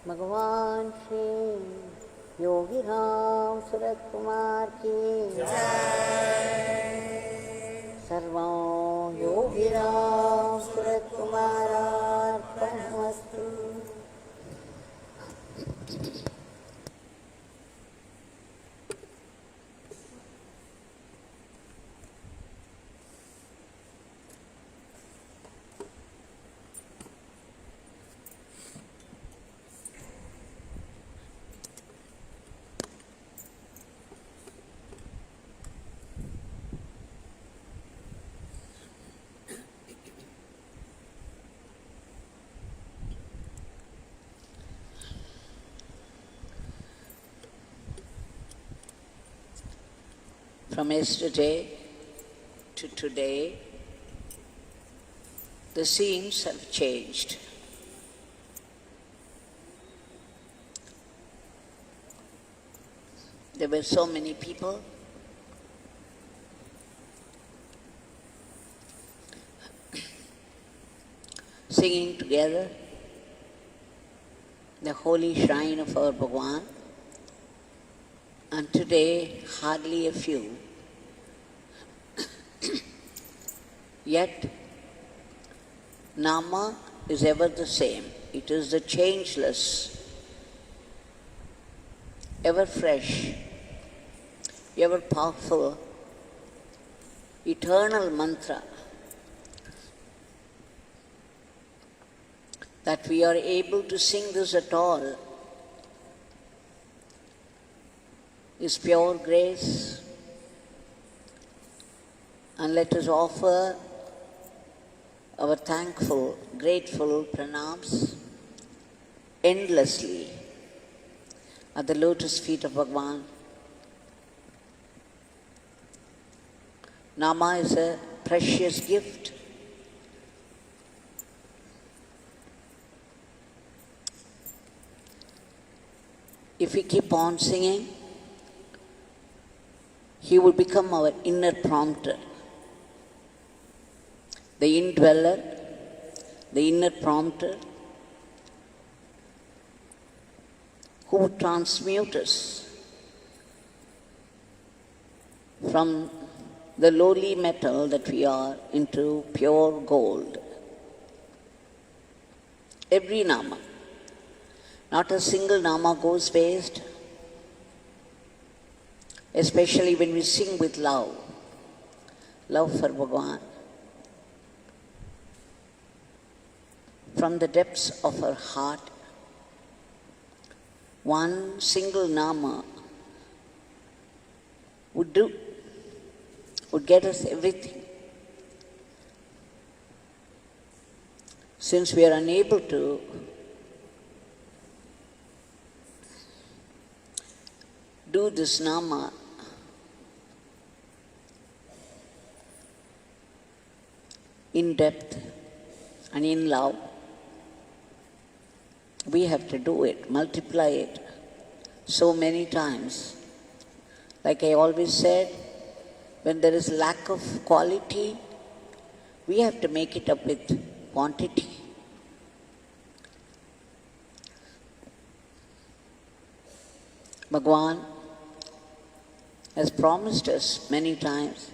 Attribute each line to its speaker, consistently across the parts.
Speaker 1: Bhagwan Shri Yogi Ramsuratkumar ki Jai. Sarvam Yogi Ramsuratkumar Arpanastu.
Speaker 2: From yesterday to today, the scenes have changed. There were so many people. Singing together the holy shrine of our Bhagwan. And today, hardly a few. Yet, Nama is ever the same. It is the changeless, ever fresh, ever powerful, eternal mantra that we are able to sing this at all is pure grace, and let us offer our thankful, grateful pranams endlessly at the lotus feet of Bhagwan. Nama is a precious gift. If we keep on singing, he will become our inner prompter. The Indweller, the inner prompter, who would transmute us from the lowly metal that we are into pure gold. Every Nama, not a single Nama goes waste, especially when we sing with love for Bhagwan. From the depths of our heart, one single Nama would get us everything. Since we are unable to do this Nama in depth and in love, we have to do it, multiply it so many times. Like I always said, when there is lack of quality, we have to make it up with quantity. Bhagwan has promised us many times,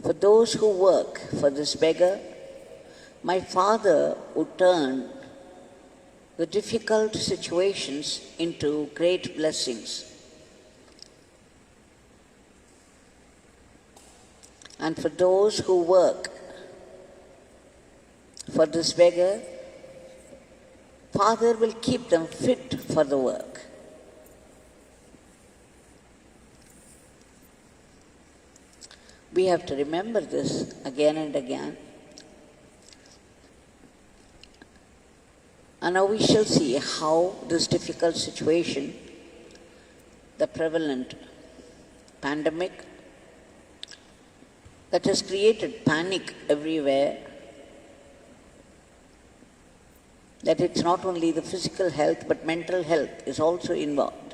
Speaker 2: for those who work for this beggar, my Father would turn the difficult situations into great blessings. And for those who work for this beggar, Father will keep them fit for the work. We have to remember this again and again. And now we shall see how this difficult situation, the prevalent pandemic that has created panic everywhere, that it's not only the physical health but mental health is also involved.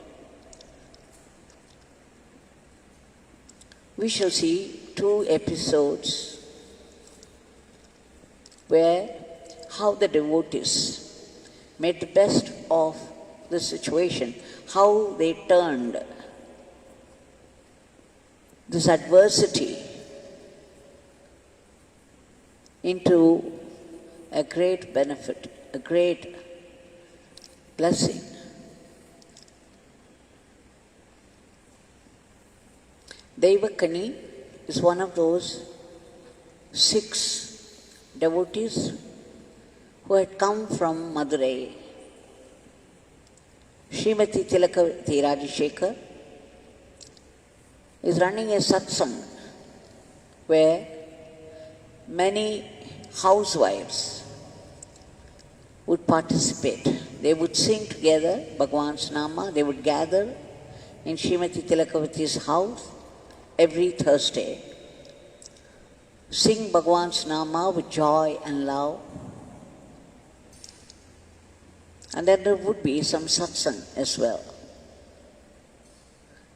Speaker 2: We shall see 2 episodes where how the devotees made the best of the situation, how they turned this adversity into a great benefit, a great blessing. Devakani is one of those 6 devotees who had come from Madurai. Srimati Tilakavati Rajashekar is running a Satsang where many housewives would participate. They would sing together Bhagwan's Nama. They would gather in Srimati Tilakavati's house every Thursday, sing Bhagwan's Nama with joy and love. And then there would be some satsang as well.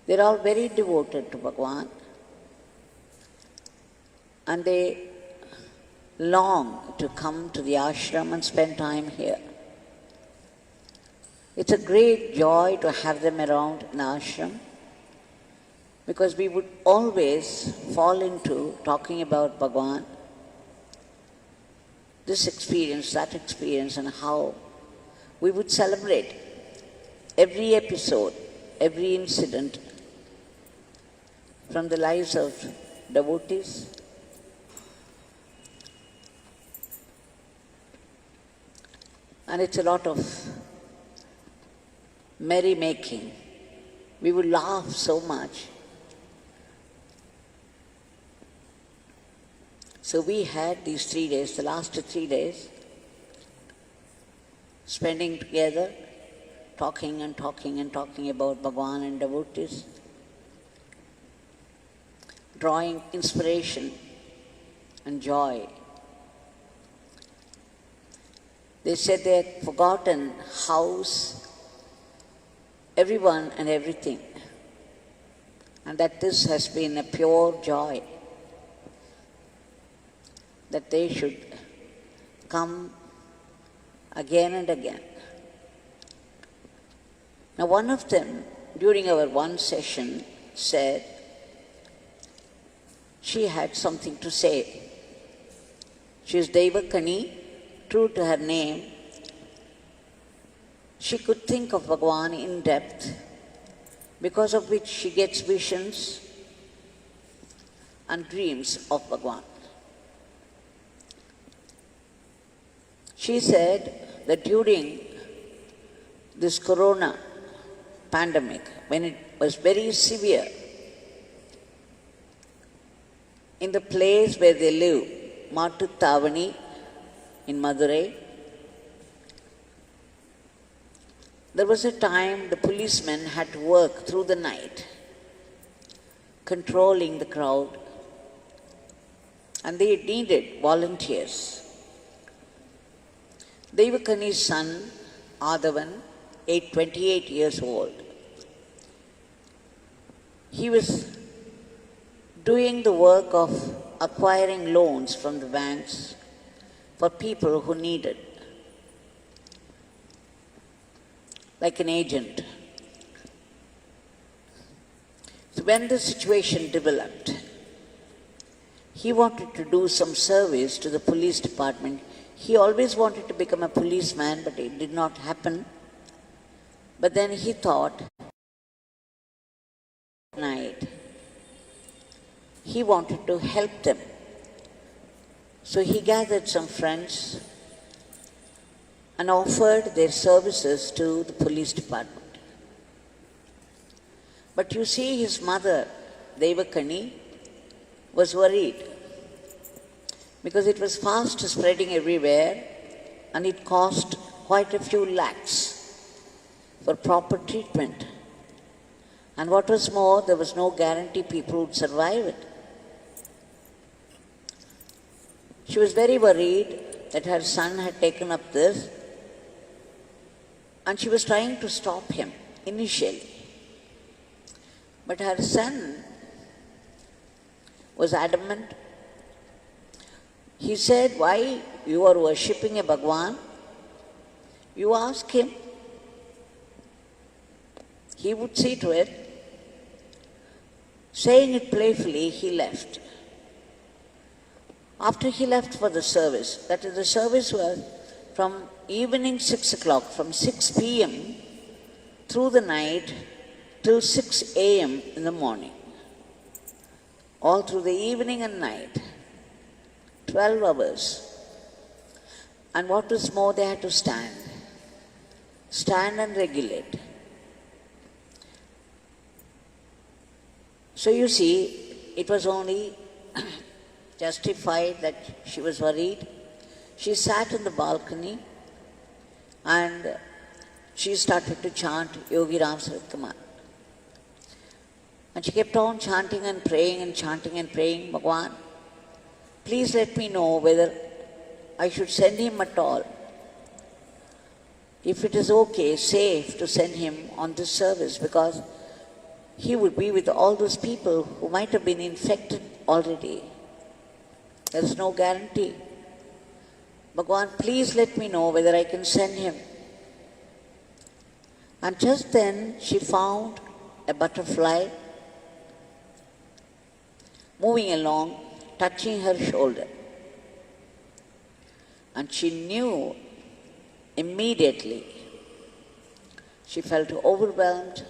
Speaker 2: They're all very devoted to Bhagwan, and they long to come to the ashram and spend time here. It's a great joy to have them around in ashram, because we would always fall into talking about Bhagwan, this experience, that experience, and how we would celebrate every episode, every incident from the lives of devotees. And it's a lot of merrymaking. We would laugh so much. So we had these 3 days, the last 3 days, spending together, talking and talking and talking about Bhagwan and devotees, drawing inspiration and joy. They said they had forgotten house, everyone and everything, and that this has been a pure joy, that they should come again and again. Now one of them, during our one session, said she had something to say. She is Devakani, true to her name. She could think of Bhagwan in depth, because of which she gets visions and dreams of Bhagwan. She said that during this corona pandemic, when it was very severe, in the place where they live, Matutavani in Madurai, there was a time the policemen had to work through the night, controlling the crowd, and they needed volunteers. Devakani's son, Aadhavan, 28 years old, he was doing the work of acquiring loans from the banks for people who needed, like an agent. when the situation developed, he wanted to do some service to the police department. He always wanted to become a policeman, but it did not happen. But then he thought, night, he wanted to help them. So he gathered some friends and offered their services to the police department. But you see, his mother, Devakani, was worried because it was fast spreading everywhere and it cost quite a few lakhs for proper treatment. And what was more, there was no guarantee people would survive it. She was very worried that her son had taken up this, and she was trying to stop him initially. But her son was adamant. He said, why you are worshipping a Bhagwan? You ask him. He would see to it. Saying it playfully, he left. After he left for the service, that is, the service was from evening 6 o'clock, from 6 p.m. through the night till 6 a.m. in the morning. All through the evening and night. 12 hours. And what was more, they had to stand. Stand and regulate. So you see, it was only justified that she was worried. She sat in the balcony and she started to chant Yogi Ramsuratkumar. And she kept on chanting and praying and chanting and praying, Bhagwan, please let me know whether I should send him at all. If it is okay, safe to send him on this service, because he would be with all those people who might have been infected already. There's no guarantee. Bhagwan, please let me know whether I can send him. And just then she found a butterfly moving along, touching her shoulder. And she knew immediately, she felt overwhelmed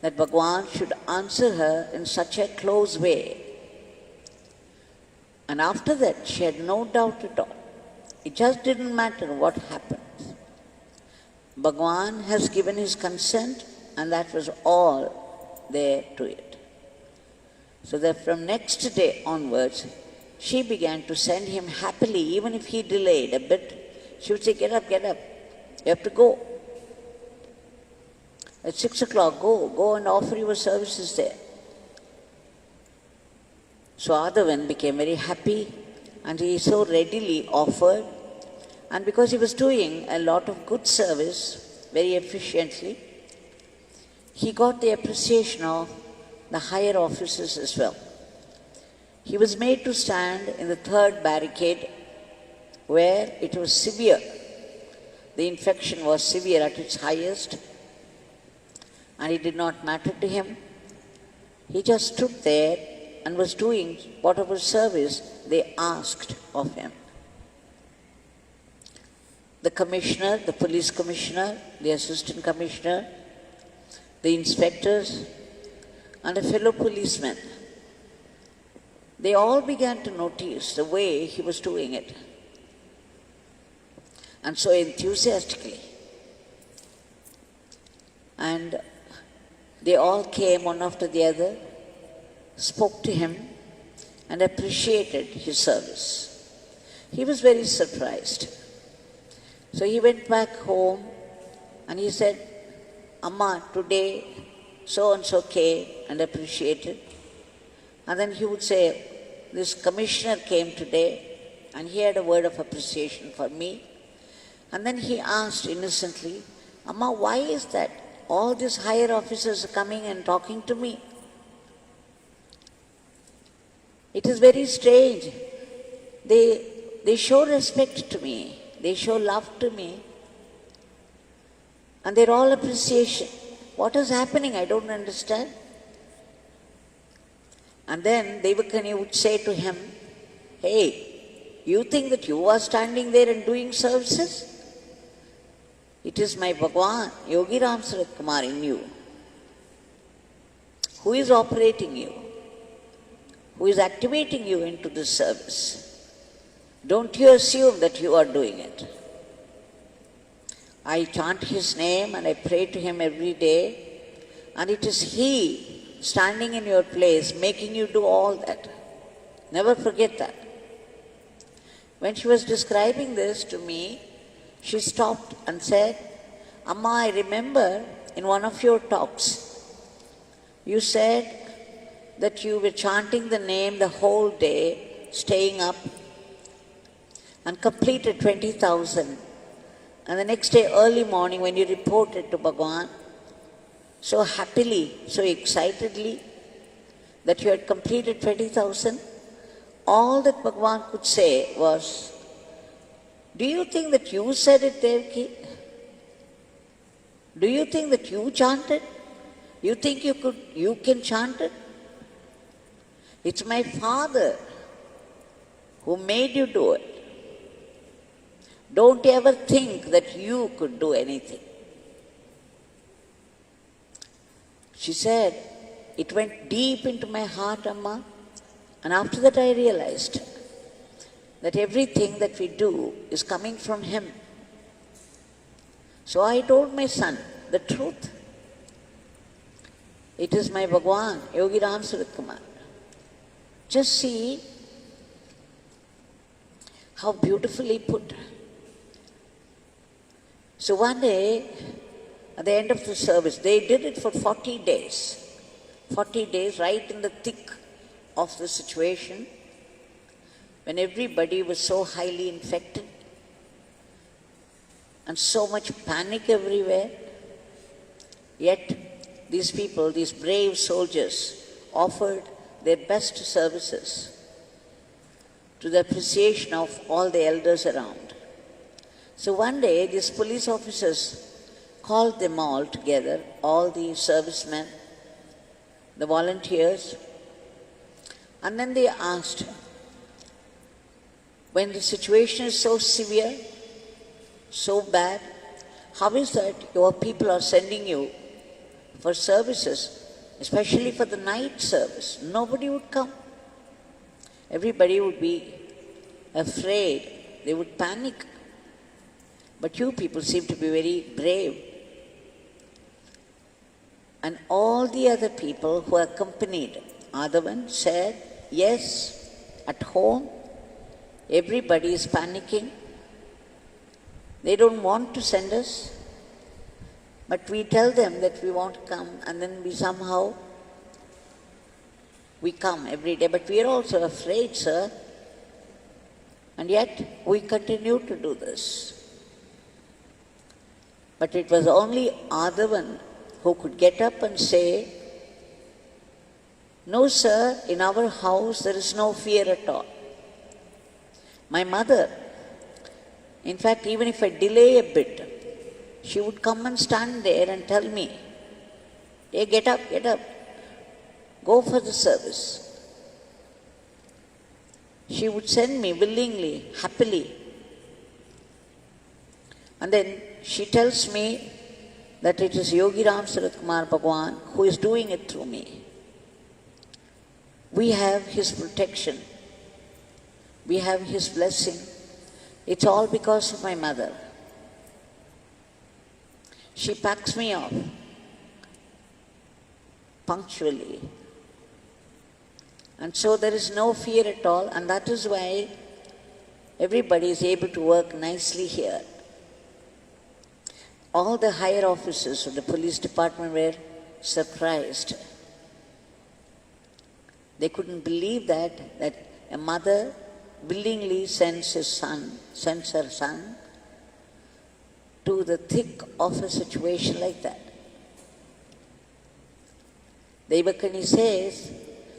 Speaker 2: that Bhagwan should answer her in such a close way. And after that, she had no doubt at all. It just didn't matter what happened. Bhagwan has given his consent, and that was all there to it. So that from next day onwards, she began to send him happily, even if he delayed a bit. She would say, get up, you have to go. At 6 o'clock, go and offer your services there. So Aadhavan became very happy and he so readily offered. And because he was doing a lot of good service very efficiently, he got the appreciation of the higher officers as well. He was made to stand in the third barricade where it was severe. The infection was severe at its highest, and it did not matter to him. He just stood there and was doing whatever service they asked of him. The commissioner, the police commissioner, the assistant commissioner, the inspectors, and a fellow policeman, they all began to notice the way he was doing it. And so enthusiastically. And they all came one after the other, spoke to him, and appreciated his service. He was very surprised. So he went back home and he said, Amma, today so-and-so came and appreciated. And then he would say, this commissioner came today and he had a word of appreciation for me. And then he asked innocently, Amma, why is that all these higher officers are coming and talking to me? It is very strange. They show respect to me. They show love to me. And they're all appreciation. What is happening? I don't understand. And then Devakani would say to him, hey, you think that you are standing there and doing services? It is my Bhagwan, Yogi Ramsuratkumar in you, who is operating you, who is activating you into this service. Don't you assume that you are doing it. I chant his name and I pray to him every day, and it is he standing in your place making you do all that. Never forget that. When she was describing this to me, she stopped and said, Amma, I remember in one of your talks, you said that you were chanting the name the whole day, staying up, and completed 20,000. And the next day, early morning, when you reported to Bhagwan, so happily, so excitedly, that you had completed 20,000, all that Bhagwan could say was, do you think that you said it, Devaki? Do you think that you chanted? You think you can chant it? It's my Father who made you do it. Don't ever think that you could do anything. She said, it went deep into my heart, Amma, and after that I realized that everything that we do is coming from him. So I told my son the truth. It is my Bhagwan, Yogi Ramsuratkumar. Just see how beautifully put. So one day, at the end of the service, they did it for 40 days. 40 days, right in the thick of the situation, when everybody was so highly infected and so much panic everywhere. Yet these people, these brave soldiers, offered their best services to the appreciation of all the elders around. So one day these police officers called them all together, all the servicemen, the volunteers, and then they asked, when the situation is so severe, so bad, how is that your people are sending you for services, especially for the night service? Nobody would come. Everybody would be afraid. They would panic. But you people seem to be very brave. And all the other people who accompanied Aadhavan said, yes, at home, everybody is panicking. They don't want to send us. But we tell them that we want to come, and then we come every day. But we are also afraid, sir. And yet we continue to do this. But it was only Aadhavan who could get up and say, no, sir, in our house there is no fear at all. My mother, in fact, even if I delay a bit, she would come and stand there and tell me, hey, get up, go for the service. She would send me willingly, happily. And then she tells me that it is Yogi Ramsuratkumar Bhagwan who is doing it through me. We have his protection. We have his blessing. It's all because of my mother. She packs me off punctually. And so there is no fear at all, and that is why everybody is able to work nicely here. All the higher officers of the police department were surprised. They couldn't believe that a mother willingly sends her son to the thick of a situation like that. Devakani says,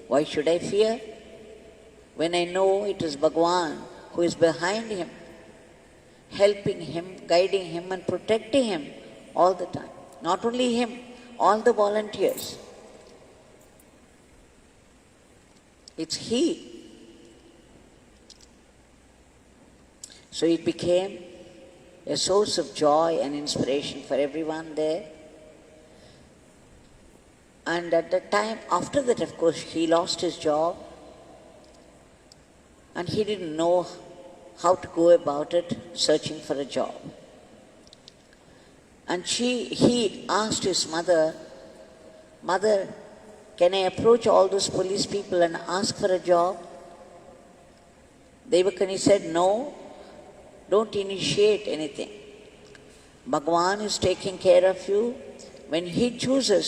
Speaker 2: why should I fear when I know it is Bhagwan who is behind him, helping him, guiding him and protecting him all the time. Not only him, all the volunteers. It's he. So it became a source of joy and inspiration for everyone there. And at that time, after that, of course, he lost his job and he didn't know how to go about it, searching for a job. And he asked his mother, "Mother, can I approach all those police people and ask for a job?" Devakani said, "No, don't initiate anything. Bhagwan is taking care of you. When he chooses,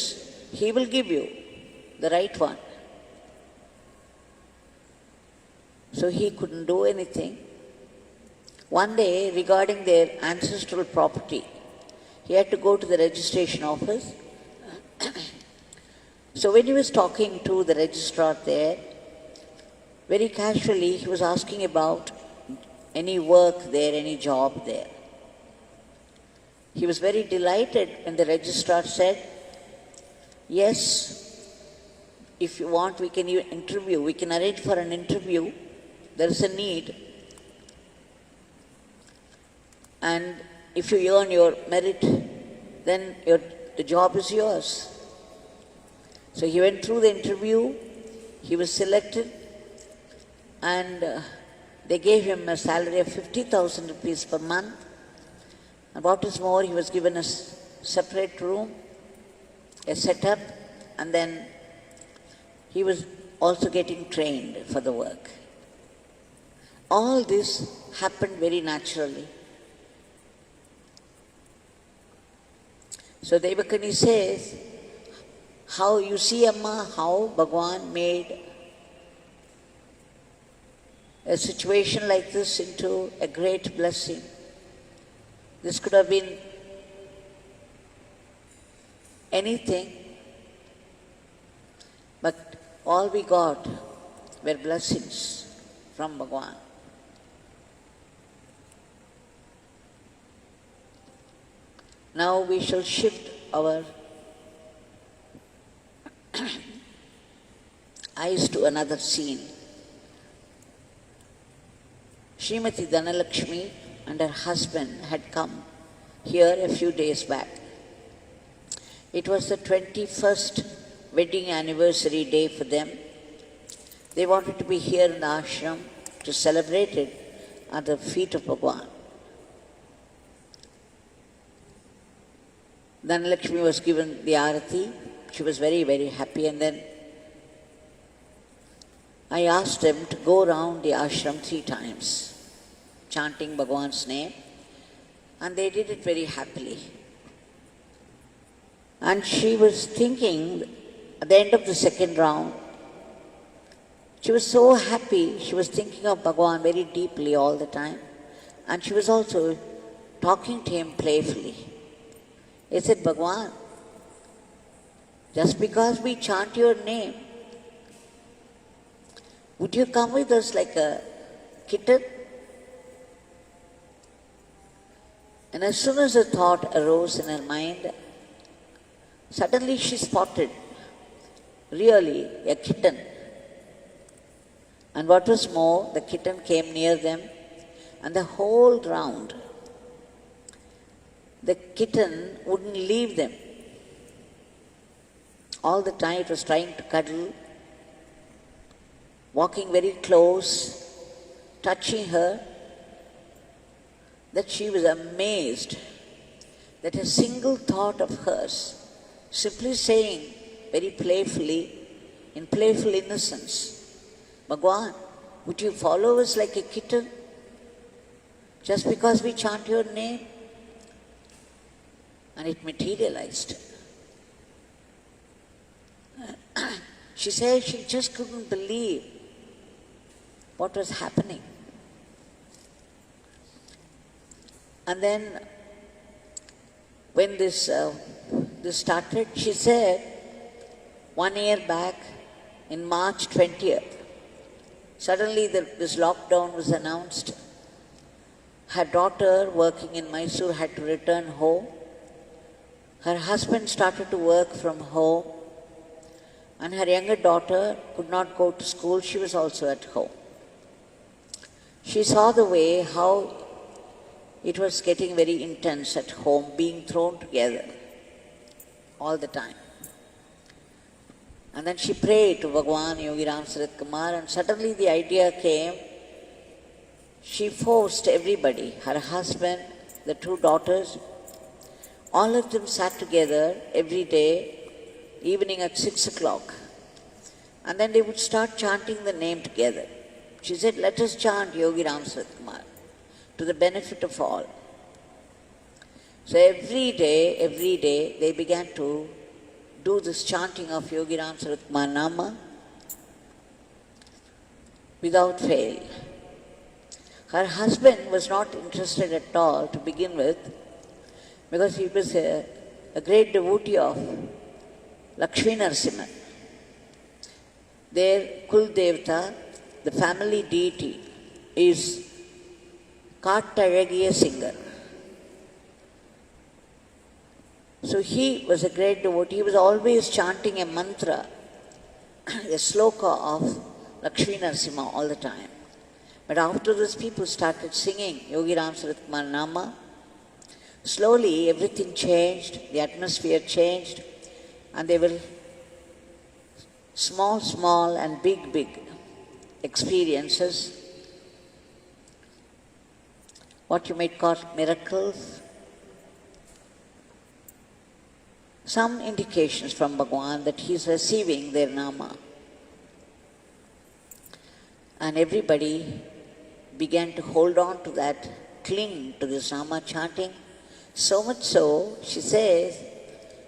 Speaker 2: he will give you the right one." So he couldn't do anything. One day, regarding their ancestral property, he had to go to the registration office. So when he was talking to the registrar there, very casually he was asking about any work there, any job there. He was very delighted when the registrar said, "Yes, if you want, we can interview. We can arrange for an interview. There is a need. And if you earn your merit, then the job is yours." So he went through the interview, he was selected, and they gave him a salary of 50,000 rupees per month. And what is more, he was given a separate room, a setup, and then he was also getting trained for the work. All this happened very naturally. So Devakani says, how you see, Amma, how Bhagwan made a situation like this into a great blessing. This could have been anything, but all we got were blessings from Bhagwan. Now we shall shift our eyes to another scene. Srimati Dhanalakshmi and her husband had come here a few days back. It was the 21st wedding anniversary day for them. They wanted to be here in the ashram to celebrate it at the feet of Bhagwan. Dhanalakshmi was given the arati. She was very, very happy, and then I asked them to go around the ashram 3 times, chanting Bhagwan's name, and they did it very happily. And she was thinking, at the end of the 2nd round, she was so happy, she was thinking of Bhagwan very deeply all the time, and she was also talking to him playfully. I said, "Bhagwan, just because we chant your name, would you come with us like a kitten?" And as soon as the thought arose in her mind, suddenly she spotted really a kitten. And what was more, the kitten came near them, and the whole round, the kitten wouldn't leave them. All the time it was trying to cuddle, walking very close, touching her, that she was amazed that a single thought of hers, simply saying very playfully, in playful innocence, "Bhagwan, would you follow us like a kitten just because we chant your name?" And it materialized. She said she just couldn't believe what was happening. And then when this started, she said 1 year back in March 20th, suddenly this lockdown was announced. Her daughter working in Mysore had to return home. Her husband started to work from home. And her younger daughter could not go to school, she was also at home. She saw the way how it was getting very intense at home, being thrown together all the time. And then she prayed to Bhagwan, Yogi Ramsuratkumar, and suddenly the idea came. She forced everybody, her husband, the two daughters, all of them sat together every day, evening at 6 o'clock. And then they would start chanting the name together. She said, let us chant Yogi Ramsuratkumar to the benefit of all. So every day, they began to do this chanting of Yogi Ramsuratkumar Nama without fail. Her husband was not interested at all to begin with, because he was a great devotee of Lakshmi Narasimha. Their Kul Devata, the family deity, is Kattalagiya singer. So he was a great devotee. He was always chanting a mantra, a sloka of Lakshmi Narasimha all the time. But after this, people started singing Yogi Ramsuratkumar Nama. Slowly, everything changed, the atmosphere changed, and there were small and big experiences, what you might call miracles. Some indications from Bhagwan that he is receiving their Nama. And everybody began to hold on to that, cling to this Nama chanting. So much so, she says,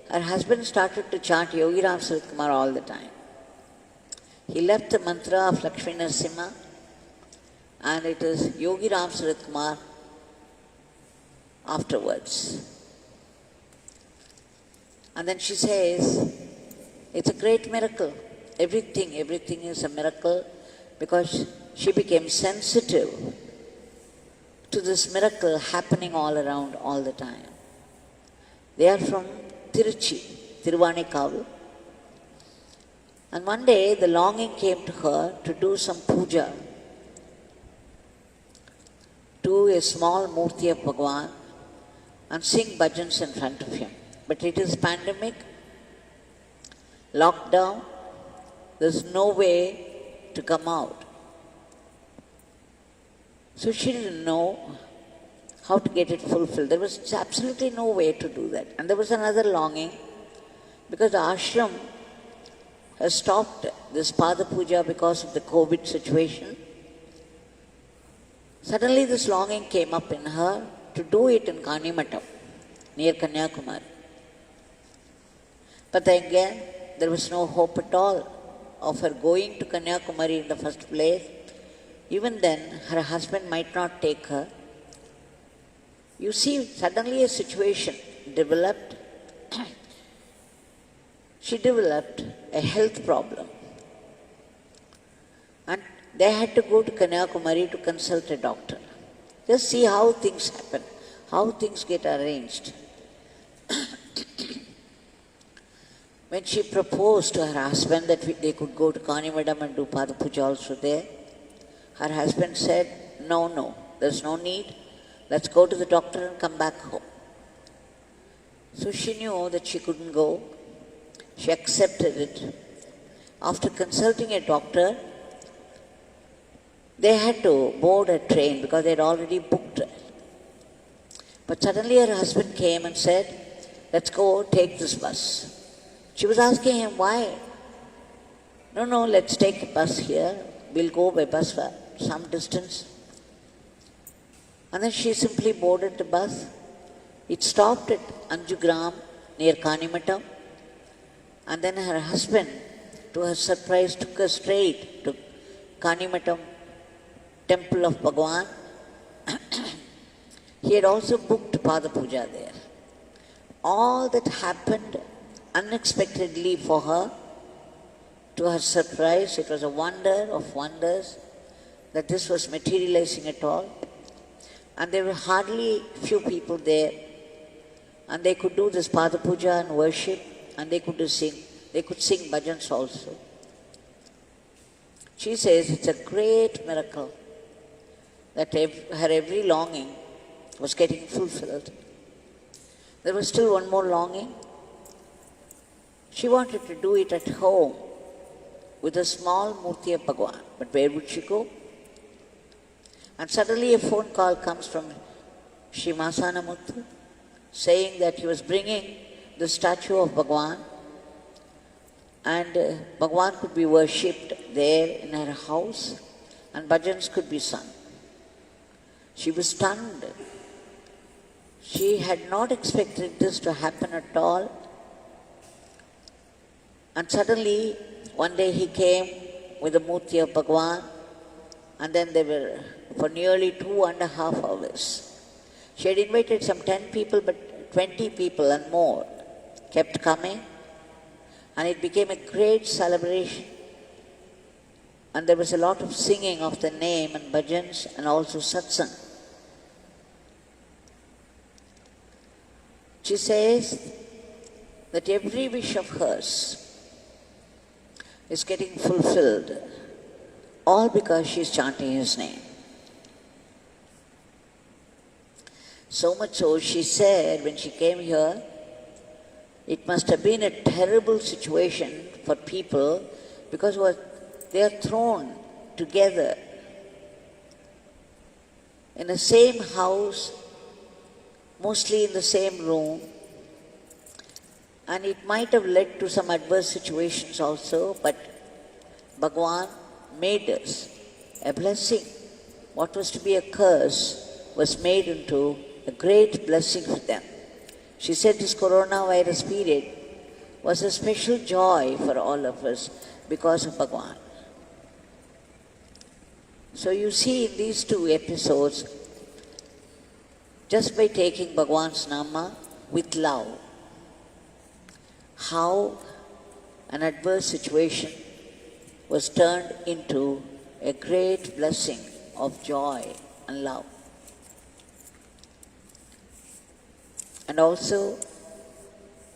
Speaker 2: her husband started to chant Yogi Ramsuratkumar all the time. He left the mantra of Lakshmi Narasimha, and it is Yogi Ramsuratkumar afterwards. And then she says, it's a great miracle. Everything is a miracle, because she became sensitive to this miracle happening all around all the time. They are from Tiruchi, Tiruvannamalai. And one day the longing came to her to do some puja to a small murti of Bhagwan and sing bhajans in front of him. But it is pandemic, lockdown, there's no way to come out. So she didn't know how to get it fulfilled. There was absolutely no way to do that. And there was another longing, because the ashram has stopped this Pada Puja because of the COVID situation. Suddenly this longing came up in her to do it in Kanimatam, near Kanyakumari. But then again, there was no hope at all of her going to Kanyakumari in the first place. Even then, her husband might not take her. You see, suddenly a situation developed. She developed a health problem. And they had to go to Kanyakumari to consult a doctor. Just see how things happen, how things get arranged. When she proposed to her husband that they could go to Kanimadam and do Pada Puja also there, her husband said, no, there's no need. Let's go to the doctor and come back home. So she knew that she couldn't go. She accepted it. After consulting a doctor, they had to board a train because they had already booked it. But suddenly her husband came and said, let's go take this bus. She was asking him, why? No, let's take a bus here. We'll go by bus for some distance. And then she simply boarded the bus. It stopped at Anjugram near Kanimatam. And then her husband, to her surprise, took her straight to Kanimatam temple of Bhagwan. He had also booked Pada Puja there. All that happened unexpectedly for her. To her surprise, it was a wonder of wonders that this was materializing at all. And there were hardly few people there. And they could do this Pada Puja and worship, and they could sing They could sing bhajans also. She says it's a great miracle that her every longing was getting fulfilled. There was still one more longing. She wanted to do it at home with a small murti of Bhagwan. But where would she go? And suddenly a phone call comes from Shri Masana Muthu saying that he was bringing the statue of Bhagwan and Bhagwan could be worshipped there in her house and bhajans could be sung. She was stunned. She had not expected this to happen at all. And suddenly, one day he came with the murti of Bhagwan, and then they were for nearly 2.5 hours. She had invited some 10 people, but 20 people and more kept coming, and it became a great celebration. And there was a lot of singing of the name and bhajans and also satsang. She says that every wish of hers is getting fulfilled, all because she is chanting his name. So much so, she said when she came here, it must have been a terrible situation for people because they are thrown together in the same house, mostly in the same room, and it might have led to some adverse situations also, but Bhagwan made us a blessing. What was to be a curse was made into a great blessing for them. She said this coronavirus period was a special joy for all of us because of Bhagwan. So you see in these two episodes, just by taking Bhagwan's Nama with love, how an adverse situation was turned into a great blessing of joy and love. And also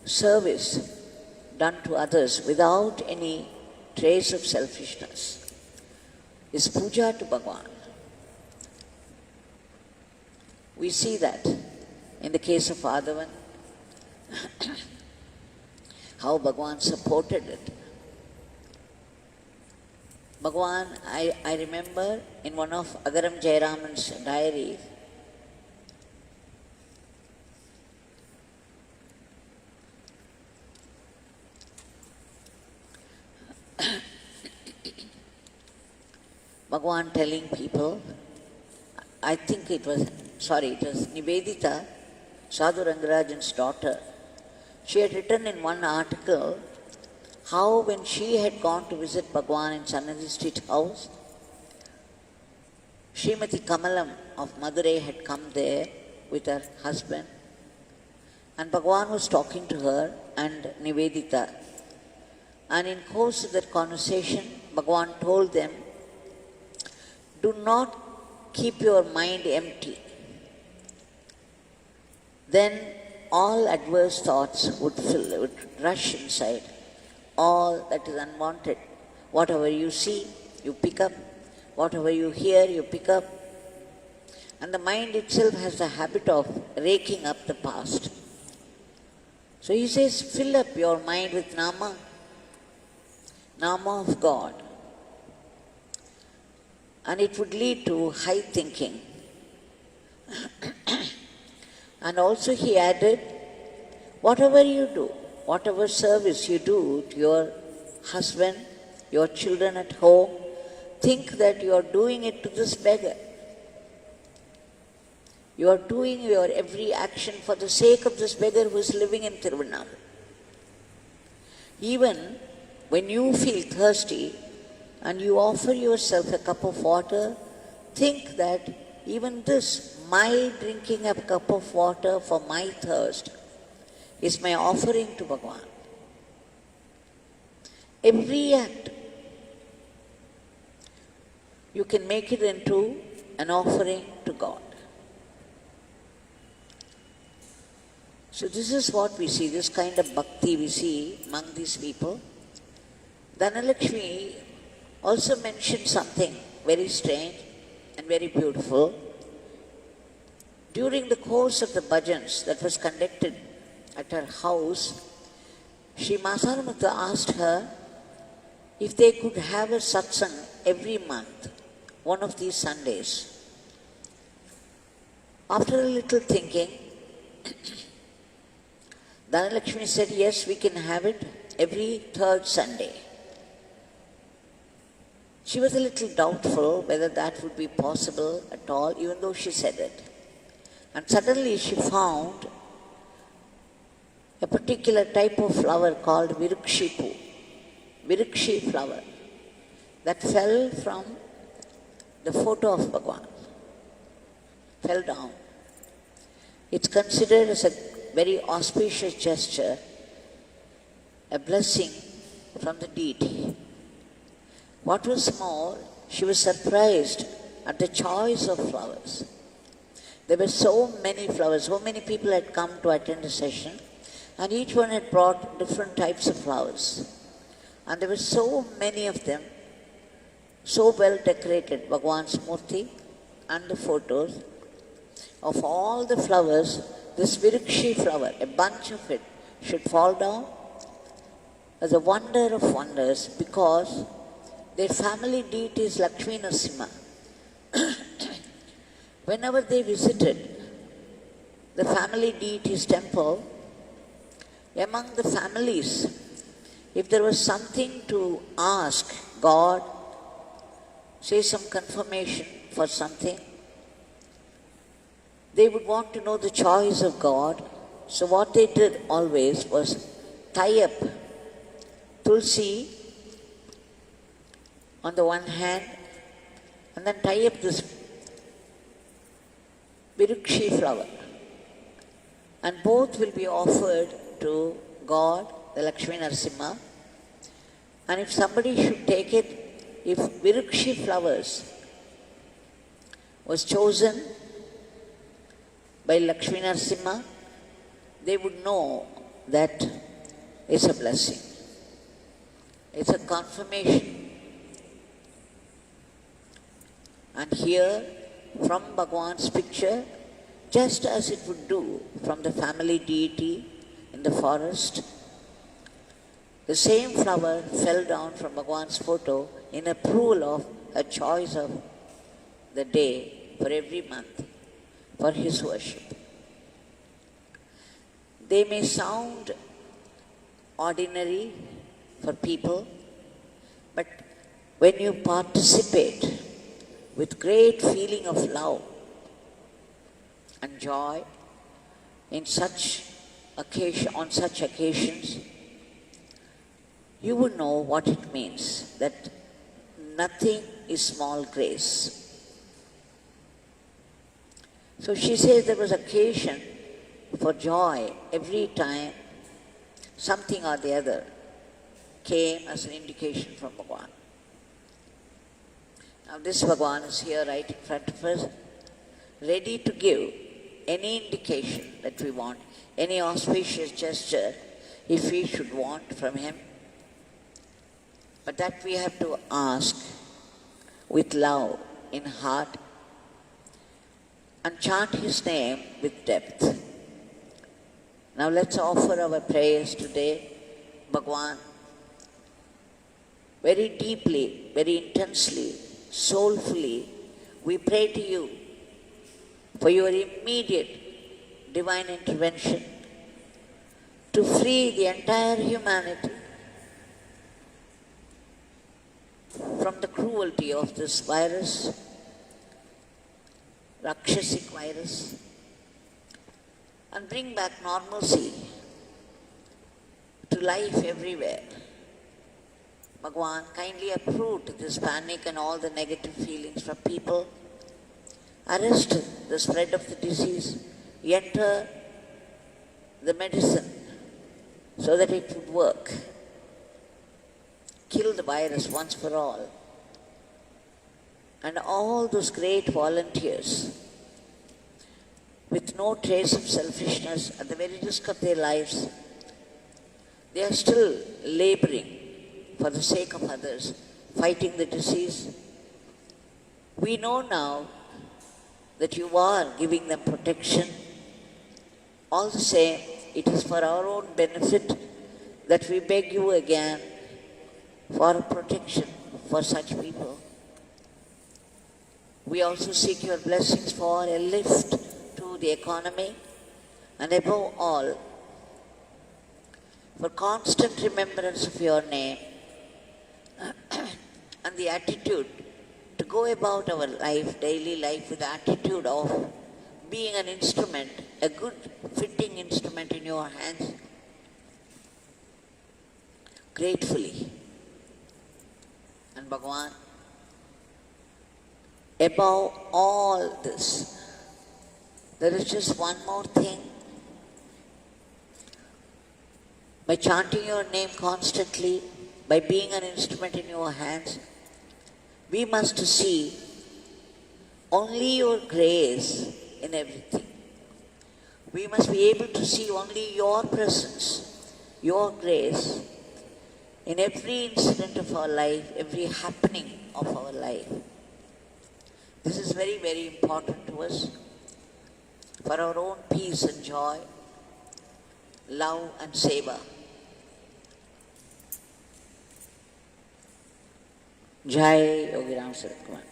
Speaker 2: service done to others without any trace of selfishness is puja to Bhagwan. We see that in the case of Aadhavan, how Bhagwan supported it. Bhagwan, I remember in one of Agaram Jayaraman's diaries, Bhagwan telling people, I think it was Nivedita, Sadhu Rangarajan's daughter. She had written in one article how when she had gone to visit Bhagwan in Sannadi Street House, Srimati Kamalam of Madurai had come there with her husband, and Bhagwan was talking to her and Nivedita. And in course of that conversation, Bhagwan told them, do not keep your mind empty. Then all adverse thoughts would rush inside. All that is unwanted. Whatever you see, you pick up. Whatever you hear, you pick up. And the mind itself has the habit of raking up the past. So he says, fill up your mind with Nama, Nama of God. And it would lead to high thinking. And also he added, whatever you do, whatever service you do to your husband, your children at home, think that you are doing it to this beggar. You are doing your every action for the sake of this beggar who is living in Tiruvannamalai. Even when you feel thirsty and you offer yourself a cup of water, think that even this, my drinking a cup of water for my thirst, is my offering to Bhagwan. Every act, you can make it into an offering to God. So this is what we see, this kind of bhakti we see among these people. Dhanalakshmi also mentioned something very strange and very beautiful. During the course of the bhajans that was conducted at her house, Shri Masana Muthu asked her if they could have a satsang every month, one of these Sundays. After a little thinking, Dhanalakshmi said, yes, we can have it every third Sunday. She was a little doubtful whether that would be possible at all, even though she said it. And suddenly she found a particular type of flower called Virukshi flower, that fell from the photo of Bhagwan, fell down. It's considered as a very auspicious gesture, a blessing from the deity. What was more, she was surprised at the choice of flowers. There were so many flowers, so many people had come to attend the session, and each one had brought different types of flowers. And there were so many of them, so well decorated, Bhagwan's murti and the photos. Of all the flowers, this Virukshi flower, a bunch of it, should fall down as a wonder of wonders, because their family deity is Lakshmi Narasimha. Whenever they visited the family deity's temple, among the families, if there was something to ask God, say some confirmation for something, they would want to know the choice of God. So what they did always was tie up tulsi on the one hand, and then tie up this Virukshi flower. And both will be offered to God, the Lakshmi Narasimha. And if somebody should take it, if Virukshi flowers was chosen by Lakshmi Narasimha, they would know that it's a blessing. It's a confirmation. And here, from Bhagwan's picture, just as it would do from the family deity in the forest, the same flower fell down from Bhagwan's photo in approval of a choice of the day for every month for his worship. They may sound ordinary for people, but when you participate with great feeling of love and joy on such occasions, you will know what it means, that nothing is small grace. So she says there was occasion for joy every time something or the other came as an indication from Bhagwan. Now this Bhagwan is here right in front of us, ready to give any indication that we want, any auspicious gesture, if we should want from him. But that we have to ask with love in heart and chant his name with depth. Now let's offer our prayers today. Bhagwan, very deeply, very intensely, soulfully, we pray to you for your immediate divine intervention to free the entire humanity from the cruelty of this virus, Rakshasic virus, and bring back normalcy to life everywhere. Bhagwan, kindly uproot this panic and all the negative feelings from people. Arrest the spread of the disease. Enter the medicine so that it would work. Kill the virus once for all. And all those great volunteers with no trace of selfishness, at the very risk of their lives, they are still laboring for the sake of others, fighting the disease. We know now that you are giving them protection. All the same, it is for our own benefit that we beg you again for protection for such people. We also seek your blessings for a lift to the economy, and above all, for constant remembrance of your name and the attitude to go about our life, daily life, with the attitude of being an instrument, a good fitting instrument in your hands, gratefully. And Bhagwan, above all this, there is just one more thing. By chanting your name constantly, by being an instrument in your hands, we must see only your grace in everything. We must be able to see only your presence, your grace in every incident of our life, every happening of our life. This is very, very important to us for our own peace and joy, love and seva. Jai Yogi Ramsuratkumar.